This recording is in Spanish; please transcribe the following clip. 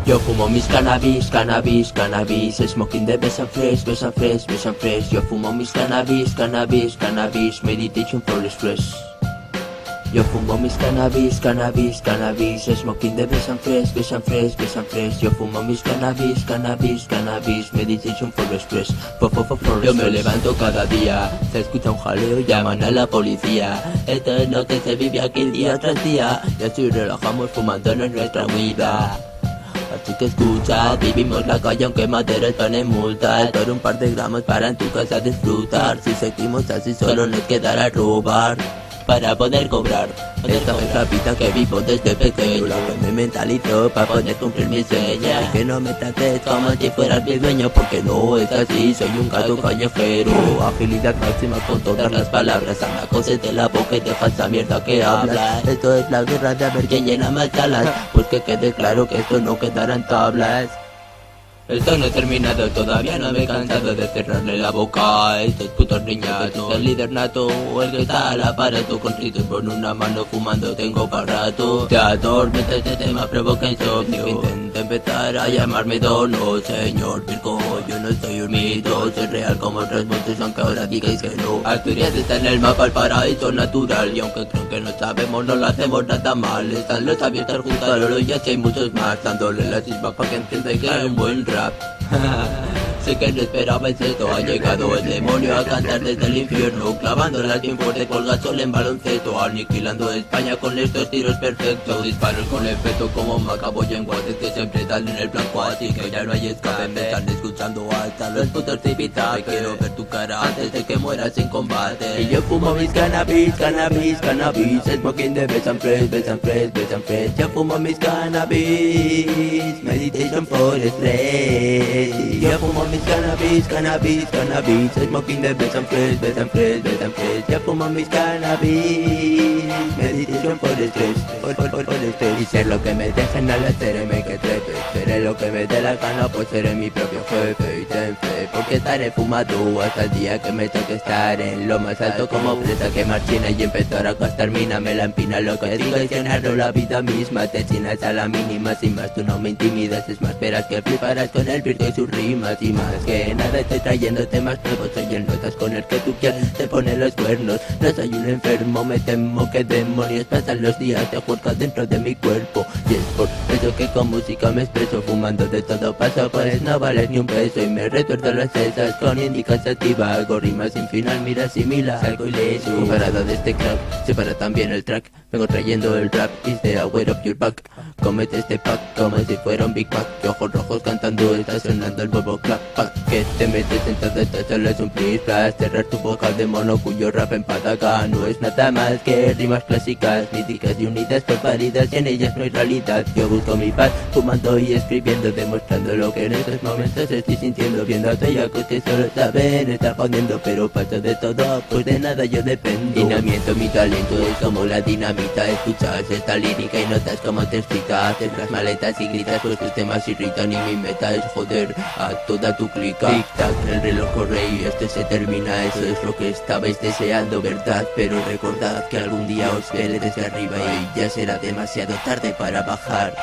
Yo fumo mis cannabis, cannabis, cannabis, smoking the best and fresh, best and fresh, best and fresh. Yo fumo mis cannabis, cannabis, cannabis, meditation for the stress. Yo fumo mis cannabis, cannabis, cannabis, smoking the best and fresh, best and fresh, best and fresh. Yo fumo mis cannabis, cannabis, cannabis, meditation for the stress. Yo me levanto cada día, se escucha un jaleo, llaman a la policía. Esta noche se vive aquí día tras día, y así relajamos fumándonos nuestra vida. Así que escucha, vivimos la calle aunque maderas ponen multas. Por un par de gramos para en tu casa disfrutar. Si seguimos así solo nos quedará robar para poder cobrar. Esta es la vida que vivo desde pequeño, la que me mentalizó para poder cumplir mis sueños. Y que no me trates como si fueras mi dueño, porque no es así, soy un gato callejero. Agilidad máxima con todas las palabras, saca cosas de la boca y deja esa mierda que hablas. Esto es la guerra de a ver quién llena más salas, pues que quede claro que esto no quedará en tablas. Esto no he terminado, todavía no me he cansado de cerrarle la boca a estos putos niñatos. El líder nato, el que está al aparato, con ritos por una mano fumando tengo para rato. Te atormenta este tema, provoca insomnio. Intenta empezar a llamarme dono, señor Virgo, yo no soy un mito, soy real como otros monstruos, aunque ahora digáis que no. Asturias está en el mapa, el paraíso natural, y aunque creo que no sabemos, no lo hacemos nada mal. Están los abiertos junto a Lolo y así hay muchos más, dándole la chispa para que entienda que hay un buen rap. Sé que no esperabais esto, ha llegado el demonio a cantar desde el infierno, clavándolas bien fuerte con gasol en baloncesto, aniquilando España con estos tiros perfectos, disparos con efecto como Macaboy en guantes que siempre dan en el blanco, así que ya no hay escape, me están escuchando hasta los putos civitas. Quiero ver tu cara antes de que mueras en combate. Y yo fumo mis cannabis, cannabis, cannabis, smoking the best and fresh, best and fresh, best and fresh. Yo fumo mis cannabis, meditation for stress. Yo fumo mis cannabis, cannabis, cannabis, smoking the best and fresh, best and fresh, best and fresh. Yo fumo mis cannabis, meditation for the stress, for the stress. Y ser lo que me dejen al hacerme que trepe, seré lo que me dé la gana, pues seré mi propio jefe. Y ten fe, porque estaré fumado hasta el día que me toque estar en lo más alto como presa que marchina y empezar a gastar mina, me la empina lo que digo es llenarlo la vida misma, te chinas a la mínima, sin más tú no me intimidas, es más esperas que fliparás con el virgo y sus rimas, y más que nada estoy trayendo temas nuevos, soy el notas con el que tú quieres te pone los cuernos, no soy un enfermo, me temo que demonios pasan los días de juerga dentro de mi cuerpo, y es por eso que con música me expreso, fumando de todo paso, pues no vales ni un peso, y me retuerzo las cesas con indicativa, hago rimas sin final, mira asimila, salgo ileso, comparado de este crack, separa también el track, vengo trayendo el rap, is the aware of your back, comete este pack como si fuera un Big Mac, y ojos rojos cantando, está sonando el bobo clap pack, que te metes en todo esto solo es un please flash, cerrar tu boca de mono cuyo rap en pataca no es nada más que rimas clásicas, míticas y unidas por paridas y en ellas no hay realidad, yo busco mi paz, fumando y escribiendo, demostrando lo que en estos momentos estoy sintiendo, viendo a todos que solo saben estar jodiendo, pero paso de todo, pues de nada yo dependo, dinamiento mi talento es como la dinamita, escuchas esta lírica y notas como te excita, haces las maletas y gritas pues tus temas irritan y mi meta es joder a toda tu clica, tic tac el reloj corre y esto se termina, eso es lo que estabais deseando, verdad, pero recordad que algún día os veré desde arriba y ya será demasiado tarde para bajar.